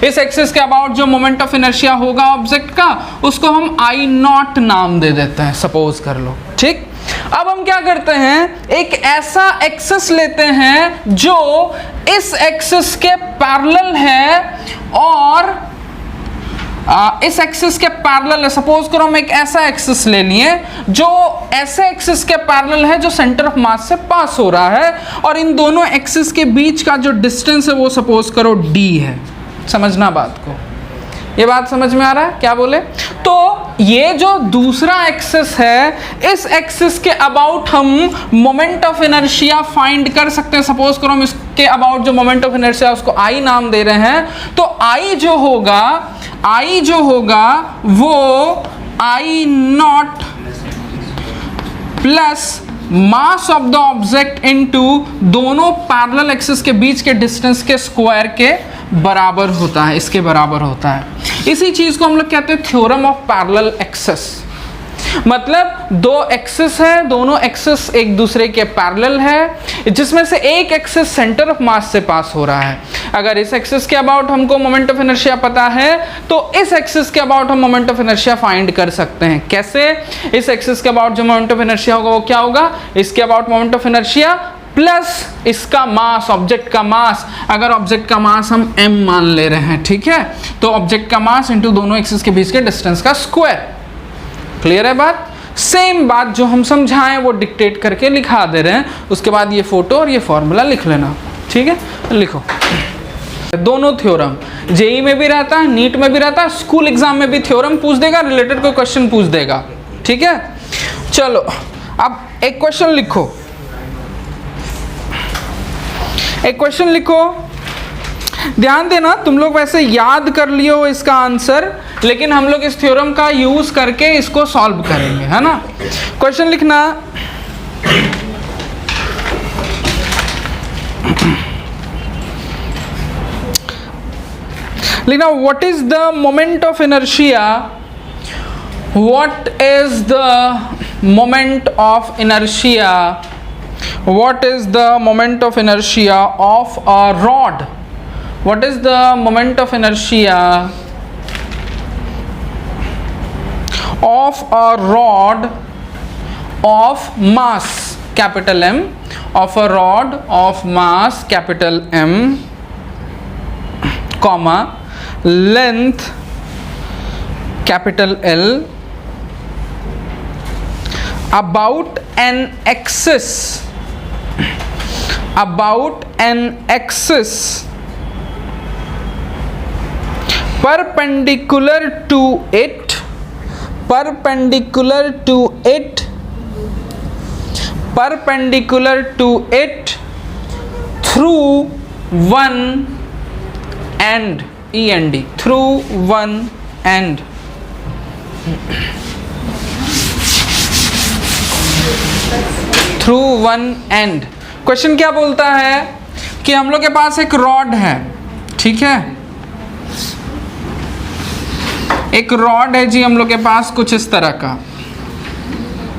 इस एक्सिस के अबाउट जो मोमेंट ऑफ इनर्शिया होगा ऑब्जेक्ट का, उसको हम I0 नाम दे देते हैं, सपोज कर लो, ठीक। अब हम क्या करते हैं, एक ऐसा एक्सिस लेते हैं जो इस एक्सिस के पैरेलल है और इस एक्सिस के पैरेलल है। सपोज करो हम एक ऐसा एक्सिस ले लिए जो ऐसे एक्सिस के पैरेलल है जो सेंटर ऑफ मास से पास हो रहा है, और इन दोनों एक्सिस के बीच का जो डिस्टेंस है वो सपोज करो d है। समझना बात को, ये बात समझ में आ रहा है क्या बोले? तो ये जो दूसरा एक्सिस है, इस एक्सिस के अबाउट हम मोमेंट ऑफ इनर्शिया फाइंड कर सकते हैं। सपोज करो हम इसके अबाउट जो मोमेंट ऑफ इनर्शिया उसको I नाम दे रहे हैं, तो I जो होगा वो I0 plus mass of the object into दोनों पैरेलल एक्सिस के बीच के डिस्टेंस के स्क्वायर के बराबर होता है, इसके बराबर होता है। इसी चीज को हम लोग कहते हैं थ्योरम ऑफ पैरेलल एक्सिस। मतलब दो एक्सिस है, दोनों एक्सिस एक दूसरे के पैरेलल है, जिसमें से एक एक्सिस सेंटर ऑफ मास से पास हो रहा है। अगर इस एक्सिस के अबाउट हमको मोमेंट ऑफ इनर्शिया पता है, तो इस एक्सिस के अबाउट हम मोमेंट ऑफ इनर्शिया फाइंड कर सकते हैं। कैसे? इस एक्सिस के अबाउट जो मोमेंट ऑफ इनर्शिया होगा वो क्या होगा, इसके about moment of inertia plus इसका मास, ऑब्जेक्ट का मास। अगर ऑब्जेक्ट का मास हम m मान ले रहे हैं, ठीक है, तो ऑब्जेक्ट का मास इंटू दोनों एक्सिस के बीच के डिस्टेंस का स्क्वायर। क्लियर है बात? सेम बात जो हम समझाएं वो डिक्टेट करके लिखा दे रहे हैं, उसके बाद ये फोटो और ये फॉर्मूला लिख लेना, ठीक है। लिखो दोनों थ्योरम, जेई में भी रहता है, नीट में भी रहता है, स्कूल एग्जाम में भी थ्योरम पूछ देगा, रिलेटेड कोई क्वेश्चन पूछ देगा, ठीक है। चलो अब एक क्वेश्चन लिखो, एक क्वेश्चन लिखो। ध्यान देना, तुम लोग वैसे याद कर लियो इसका आंसर, लेकिन हम लोग इस थ्योरम का यूज करके इसको सॉल्व करेंगे, है ना। क्वेश्चन लिखना, what is the moment of inertia, what is the moment of inertia, what is the moment of inertia of a rod? What is the moment of inertia of a rod of mass capital M, of a rod of mass capital M, comma length capital L, about an axis perpendicular to it through one end, END, through one end. Through one end. Question क्या बोलता है कि हम लोग के पास एक rod है, ठीक है, एक रॉड है जी हम लोग के पास कुछ इस तरह का,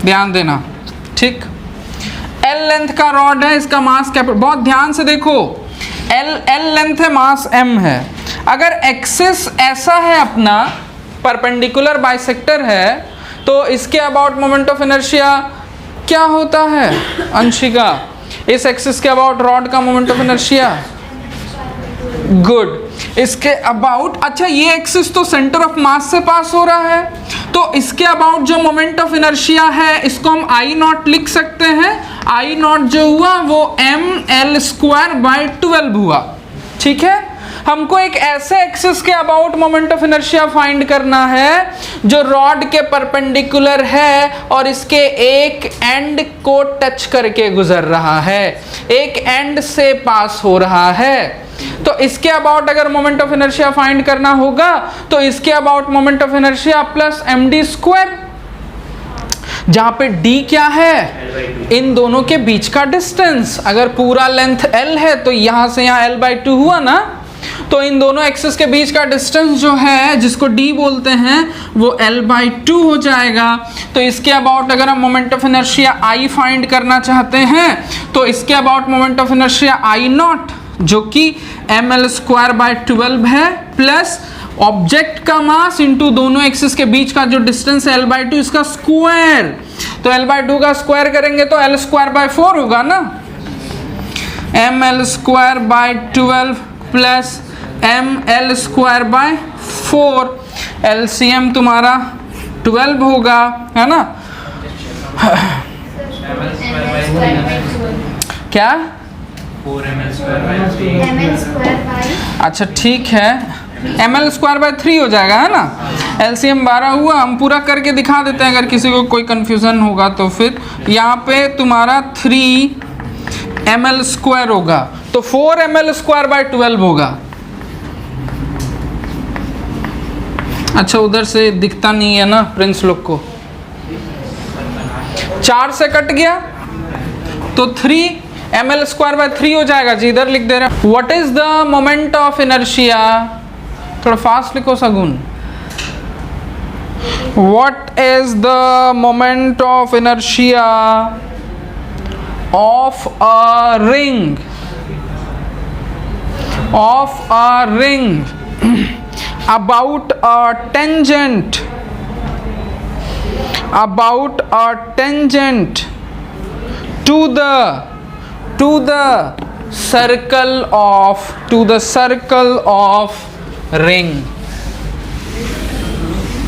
ध्यान देना, ठीक। L लेंथ का रॉड है, इसका मास कैपिटल, बहुत ध्यान से देखो, L लेंथ है, मास M है। अगर एक्सिस ऐसा है अपना, परपेंडिकुलर बाइसेक्टर है, तो इसके अबाउट मोमेंट ऑफ इनर्शिया क्या होता है अंशिका? इस एक्सिस के अबाउट रॉड का मोमेंट ऑफ इनर्शिया, गुड। इसके अबाउट, अच्छा ये एक्सिस तो सेंटर ऑफ मास से पास हो रहा है, तो इसके अबाउट जो मोमेंट ऑफ इनर्शिया है इसको हम I0 लिख सकते हैं। I0 जो हुआ वो ml² by 12 हुआ, ठीक है। हमको एक ऐसे एक्सिस के about moment of inertia find करना है जो रॉड के परपेंडिकुलर है और इसके एक एंड को टच करके गुजर रहा है, एक एंड से पास हो रहा है। तो इसके अबाउट अगर मोमेंट ऑफ इनर्शिया फाइंड करना होगा तो इसके about moment of inertia plus md square, जहां पे d क्या है, इन दोनों के बीच का डिस्टेंस। अगर पूरा लेंथ l है तो यहां से यहां l/2 हुआ ना, तो इन दोनों एक्सिस के बीच का डिस्टेंस जो है जिसको d बोलते हैं वो l/2 हो जाएगा। तो इसके अबाउट अगर हम moment of inertia I find करना चाहते हैं तो इसके about moment of inertia I0 जो कि ml²/12 है प्लस ऑब्जेक्ट का मास इंटू दोनों एक्सिस के बीच का जो डिस्टेंस है l/2 इसका स्क्वायर। तो l/2 का स्क्वायर करेंगे तो l²/4 होगा ना, ml²/12 प्लस ml²/4, LCM तुम्हारा 12 होगा, है ना। क्या अच्छा ठीक है, ml²/3 हो जाएगा, है ना। LCM 12 हुआ, हम पूरा करके दिखा देते हैं अगर किसी को कोई कंफ्यूजन होगा तो। फिर यहाँ पे तुम्हारा 3 ml² होगा तो 4 ml²/12 होगा। अच्छा उधर से दिखता नहीं है ना प्रिंस लोग को, 4 से कट गया तो 3 ml²/3 हो जाएगा जी, इधर लिख दे रहे हैं। What is the moment of inertia, थोड़ा फास्ट लिखो सगुन। What is the moment of inertia of a ring, of a ring about a tangent, about a tangent to the circle of ring,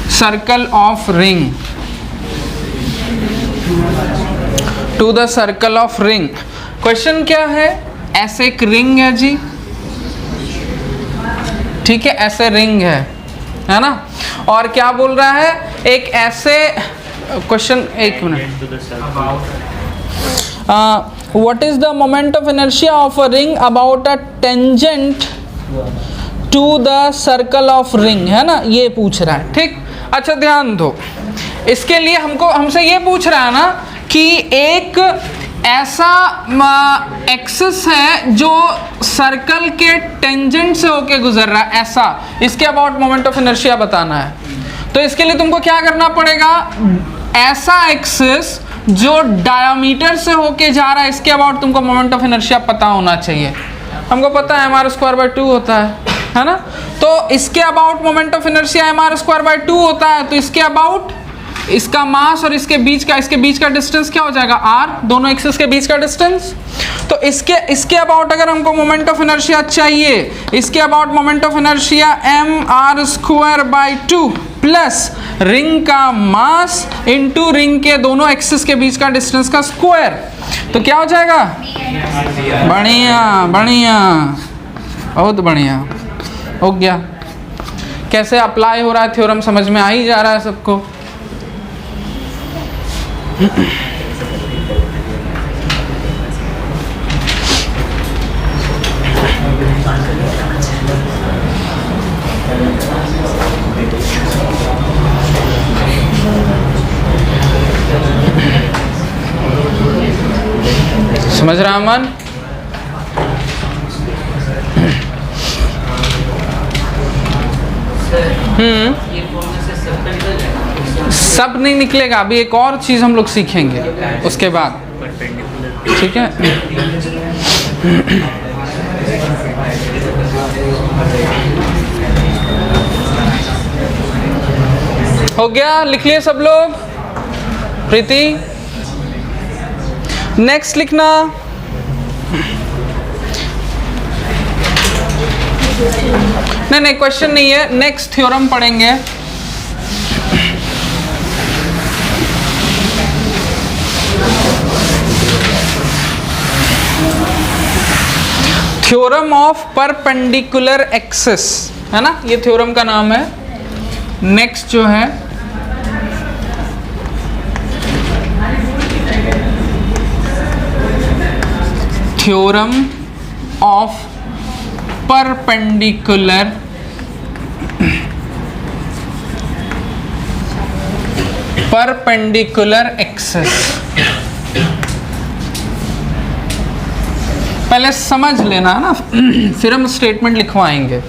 circle of ring, to the circle of ring। Question क्या है, ऐसे एक ring है जी, ठीक है, ऐसे ring है ना, और क्या बोल रहा है, एक ऐसे क्वेश्चन, एक minute, what is the moment of inertia of a ring about a tangent to the circle of ring, है ना, ये पूछ रहा है, ठीक। अच्छा ध्यान दो, इसके लिए हमसे ये पूछ रहा है ना कि एक ऐसा एक्सिस है जो सर्कल के टेंजेंट से होके गुजर रहा है, ऐसा, इसके अबाउट मोमेंट ऑफ इनर्शिया बताना है। तो इसके लिए तुमको क्या करना पड़ेगा, ऐसा एक्सिस जो डायमीटर से होके जा रहा है इसके अबाउट तुमको मोमेंट ऑफ इनर्शिया पता होना चाहिए। हमको पता है mr²/2 होता है ना, तो इसके about moment of inertia mr²/2 होता है, तो इसके अबाउट इसका मास और इसके बीच का डिस्टेंस क्या हो जाएगा, r, दोनों एक्सिस के बीच का डिस्टेंस। तो इसके अबाउट अगर हमको मोमेंट ऑफ इनर्शिया चाहिए, इसके about moment of inertia mr²/2 plus ring का मास इनटू रिंग के दोनों एक्सिस के बीच का डिस्टेंस का स्क्वायर, तो क्या हो जाएगा, बढ़िया बढ़िया, बहुत बढ़िया हो गया। कैसे अप्लाई हो रहा है थ्योरम समझ में आ ही जा रहा है सबको। समझ रहा मन, सब नहीं निकलेगा, अभी एक और चीज हम लोग सीखेंगे उसके बाद, ठीक है। हो गया, लिख लिए सब लोग, प्रीति नेक्स्ट लिखना। नहीं क्वेश्चन नहीं है, नेक्स्ट थ्योरम पढ़ेंगे। थ्योरम ऑफ परपेंडिकुलर एक्सिस, है ना, ये थ्योरम का नाम है। नेक्स्ट जो है थ्योरम ऑफ परपेंडिकुलर एक्सिस। पहले समझ लेना ना, फिर हम स्टेटमेंट लिखवाएंगे।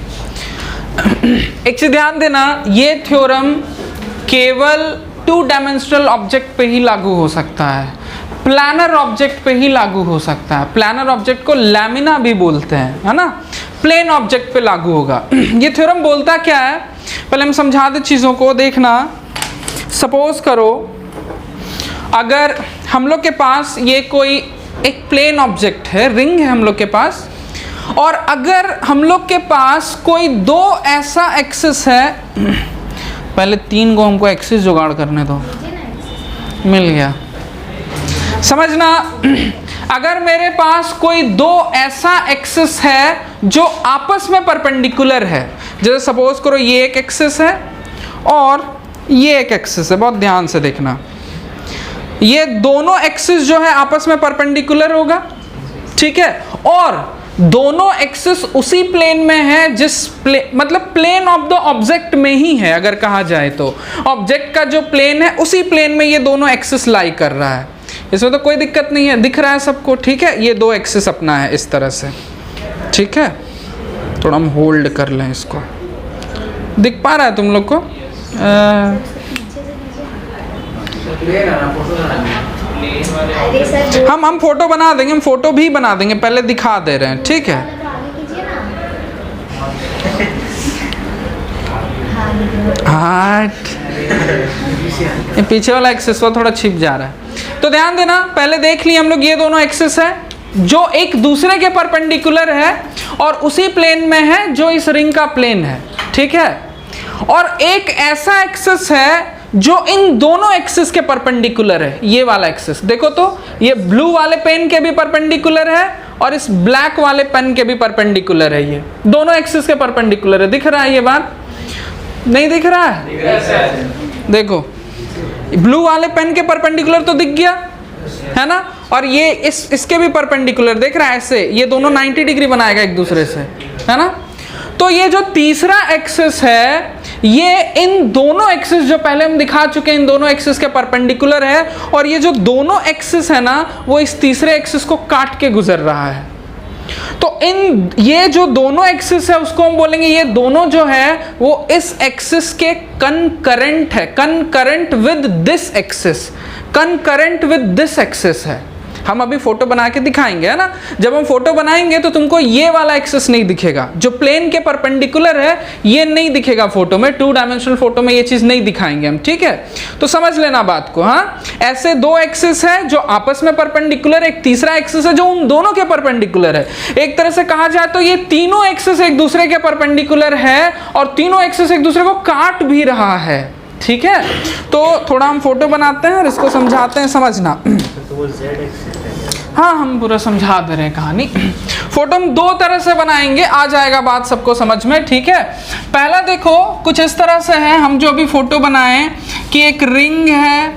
एक चीज ध्यान देना, ये थ्योरम केवल 2 डायमेंशनल ऑब्जेक्ट पे ही लागू हो सकता है, प्लानर ऑब्जेक्ट पे ही लागू हो सकता है। प्लानर ऑब्जेक्ट को लैमिना भी बोलते हैं, है ना, प्लेन ऑब्जेक्ट पे लागू होगा। ये थ्योरम बोलता क्या है, पहले हम समझा दे चीज़ों को, देखना। सपोज करो अगर हम लोग के पास ये कोई एक प्लेन ऑब्जेक्ट है, रिंग है हम लोग के पास, और अगर हम लोग के पास कोई 2 ऐसा एक्सिस है, पहले 3 को हमको एक्सिस जुगाड़ करने दो, मिल गया। समझना, अगर मेरे पास कोई 2 ऐसा एक्सिस है जो आपस में परपेंडिकुलर है, जैसे सपोज करो ये एक एक्सिस है और ये एक एक्सिस है, बहुत ध्यान से देखना, ये दोनों एक्सिस जो है आपस में परपेंडिकुलर होगा, ठीक है, और दोनों एक्सिस उसी प्लेन में है जिस मतलब प्लेन ऑफ द ऑब्जेक्ट में ही है। अगर कहा जाए तो ऑब्जेक्ट का जो प्लेन है उसी प्लेन में ये दोनों एक्सिस लाई कर रहा है, इसमें तो कोई दिक्कत नहीं है, दिख रहा है सबको, ठीक है। ये 2 एक्सिस अपना है इस तरह से, ठीक है। थोड़ा हम होल्ड कर लें इसको, दिख पा रहा है तुम लोग को? हम फोटो बना देंगे, हम फोटो भी बना देंगे, पहले दिखा दे रहे हैं, ठीक है। ये पीछे वाला एक्सिस वो थोड़ा छिप जा रहा है, तो ध्यान देना। पहले देख लिए हम लोग, ये दोनों एक्सिस है जो एक दूसरे के परपेंडिकुलर है और उसी प्लेन में है जो इस रिंग का प्लेन है, ठीक है। और एक ऐसा एक्सिस है जो इन दोनों एक्सिस के परपेंडिकुलर है, ये वाला एक्सिस देखो तो, ये ब्लू वाले पेन के भी परपेंडिकुलर है और इस ब्लैक वाले पेन के भी परपेंडिकुलर है, ये दोनों एक्सिस के परपेंडिकुलर है। दिख रहा है ये बात? नहीं दिख रहा है? देखो ब्लू वाले पेन के परपेंडिकुलर तो दिख गया, है ना, और ये इसके भी परपेंडिकुलर दिख रहा है, ऐसे ये दोनों 90 डिग्री बनाएगा एक दूसरे से, है ना। तो ये जो तीसरा एक्सिस है, ये इन दोनों एक्सिस जो पहले हम दिखा चुके हैं, इन दोनों एक्सिस के परपेंडिकुलर है, और ये जो दोनों एक्सिस है ना, वो इस तीसरे एक्सिस को काट के गुजर रहा है। तो ये जो दोनों एक्सिस है उसको हम बोलेंगे, ये दोनों जो है वो इस एक्सिस के कनकरेंट है, concurrent with this axis, concurrent with this axis है। हम अभी फोटो बना के दिखाएंगे, है ना। जब हम फोटो बनाएंगे तो तुमको ये वाला एक्सिस नहीं दिखेगा, जो प्लेन के परपेंडिकुलर है ये नहीं दिखेगा फोटो में, 2 डायमेंशनल फोटो में ये चीज नहीं दिखाएंगे हम, ठीक है। तो समझ लेना बात को, हाँ। ऐसे 2 एक्सिस है जो आपस में परपेंडिकुलर, एक तीसरा एक्सिस है जो उन दोनों के परपेंडिकुलर है। एक तरह से कहा जाए तो ये तीनों एक्सिस एक दूसरे के परपेंडिकुलर है और तीनों एक्सिस एक दूसरे को काट भी रहा है, ठीक है। तो थोड़ा हम फोटो बनाते हैं और इसको समझाते हैं, समझना। हाँ, हम पूरा समझा दे रहे हैं कहानी। फोटो हम 2 तरह से बनाएंगे, आ जाएगा बात सबको समझ में, ठीक है। पहला देखो कुछ इस तरह से है, हम जो अभी फोटो बनाए कि एक रिंग है,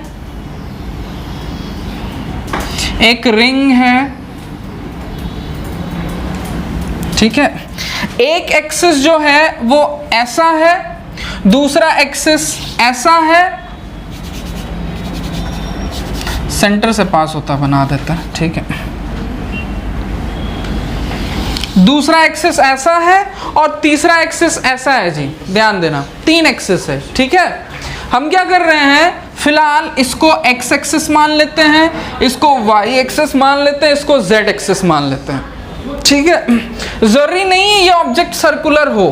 एक रिंग है, ठीक है। एक एक्सिस जो है वो ऐसा है, दूसरा एक्सिस ऐसा है, सेंटर से पास होता बना देता है, ठीक है। दूसरा एक्सिस ऐसा है और तीसरा एक्सिस ऐसा है जी, ध्यान देना, 3 एक्सिस है, ठीक है। हम क्या कर रहे हैं, फिलहाल इसको एक्स एक्सिस मान लेते हैं, इसको वाई एक्सिस मान लेते हैं, इसको जेड एक्सिस मान लेते हैं, ठीक है। जरूरी नहीं है ये ऑब्जेक्ट सर्कुलर हो,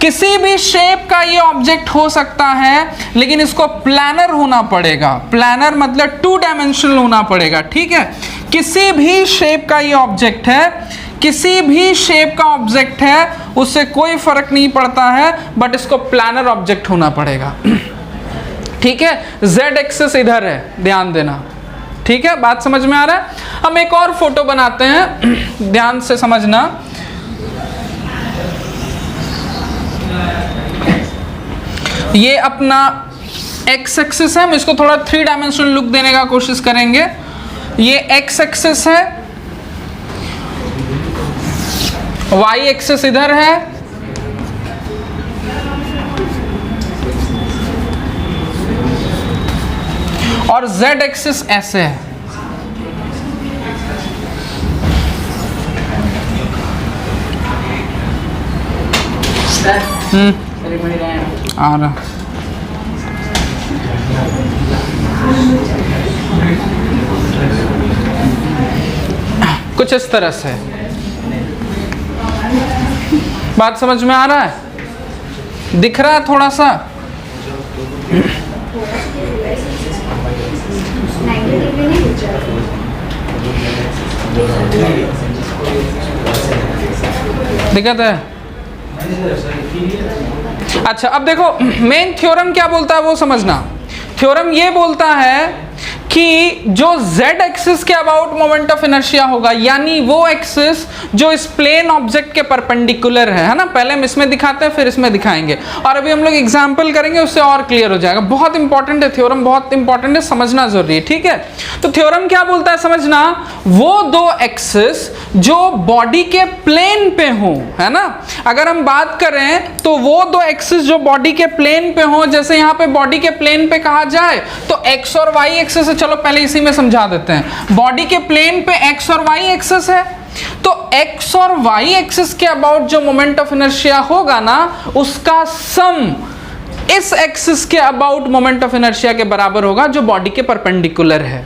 किसी भी शेप का ये ऑब्जेक्ट हो सकता है, लेकिन इसको प्लानर होना पड़ेगा। प्लानर मतलब 2 डायमेंशनल होना पड़ेगा, ठीक है। किसी भी शेप का ये ऑब्जेक्ट है, किसी भी शेप का ऑब्जेक्ट है, उससे कोई फर्क नहीं पड़ता है, बट इसको प्लानर ऑब्जेक्ट होना पड़ेगा, ठीक है। जेड एक्सिस इधर है, ध्यान देना, ठीक है। बात समझ में आ रहा है? हम एक और फोटो बनाते हैं, ध्यान से समझना। ये अपना एक्स एक्सिस है, हम इसको थोड़ा 3 डायमेंशनल लुक देने का कोशिश करेंगे। ये एक्स एक्सिस है, वाई एक्सिस इधर है, और जेड एक्सिस ऐसे है। आ रहा कुछ इस तरह से। बात समझ में आ रहा है? दिख रहा है थोड़ा सा? दिक्कत है? अच्छा, अब देखो मेन थ्योरम क्या बोलता है वो समझना। थ्योरम ये बोलता है कि जो z एक्सिस के अबाउट मोमेंट ऑफ इनर्शिया होगा, यानी वो एक्सिस जो इस प्लेन ऑब्जेक्ट के परपेंडिकुलर है ना। पहले हम इसमें दिखाते हैं फिर इसमें दिखाएंगे, और अभी हम लोग एग्जांपल करेंगे, उससे और क्लियर हो जाएगा। बहुत इंपॉर्टेंट है थ्योरम, बहुत इंपॉर्टेंट है, समझना जरूरी है, ठीक है। तो थ्योरम क्या बोलता है समझना, वो दो एक्सिस जो बॉडी के प्लेन पे हो, है ना। अगर हम बात करें तो वो दो एक्सिस जो बॉडी के प्लेन पे हो, जैसे यहाँ पे बॉडी के प्लेन पे कहा जाए तो एक्स और वाई एक्सिस है। चलो पहले इसी में समझा देते हैं। बॉडी के प्लेन पे एक्स और वाई एक्सिस है, तो एक्स और वाई एक्सिस के अबाउट जो मोमेंट ऑफ इनर्शिया होगा ना, उसका सम इस एक्सिस के अबाउट मोमेंट ऑफ इनर्शिया के बराबर होगा जो बॉडी के परपेंडिकुलर है।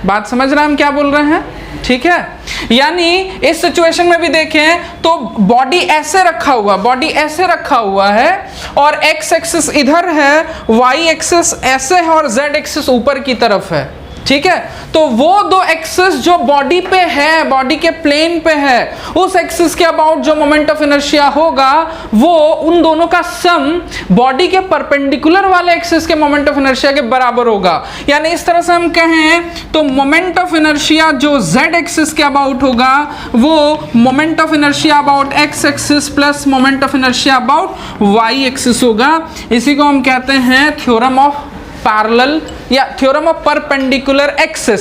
बात समझ रहे हैं हम क्या बोल रहे हैं? ठीक है। यानी इस सिचुएशन में भी देखें तो बॉडी ऐसे रखा हुआ, बॉडी ऐसे रखा हुआ है, और एक्स एक्सिस इधर है, वाई एक्सिस ऐसे है, और जेड एक्सिस ऊपर की तरफ है, ठीक है। तो वो दो एक्सिस जो बॉडी पे है, बॉडी के प्लेन पे है, उस एक्सिस के अबाउट जो मोमेंट ऑफ इनर्शिया होगा, वो उन दोनों का सम बॉडी के परपेंडिकुलर वाले एक्सिस के मोमेंट ऑफ इनर्शिया के बराबर होगा। यानी इस तरह से हम कहें तो मोमेंट ऑफ इनर्शिया जो z एक्सिस के अबाउट होगा, वो moment of inertia about x axis plus moment of inertia about y axis होगा। इसी को हम कहते हैं थ्योरम ऑफ पैरेलल या थ्योरम ऑफ परपेंडिकुलर एक्सिस।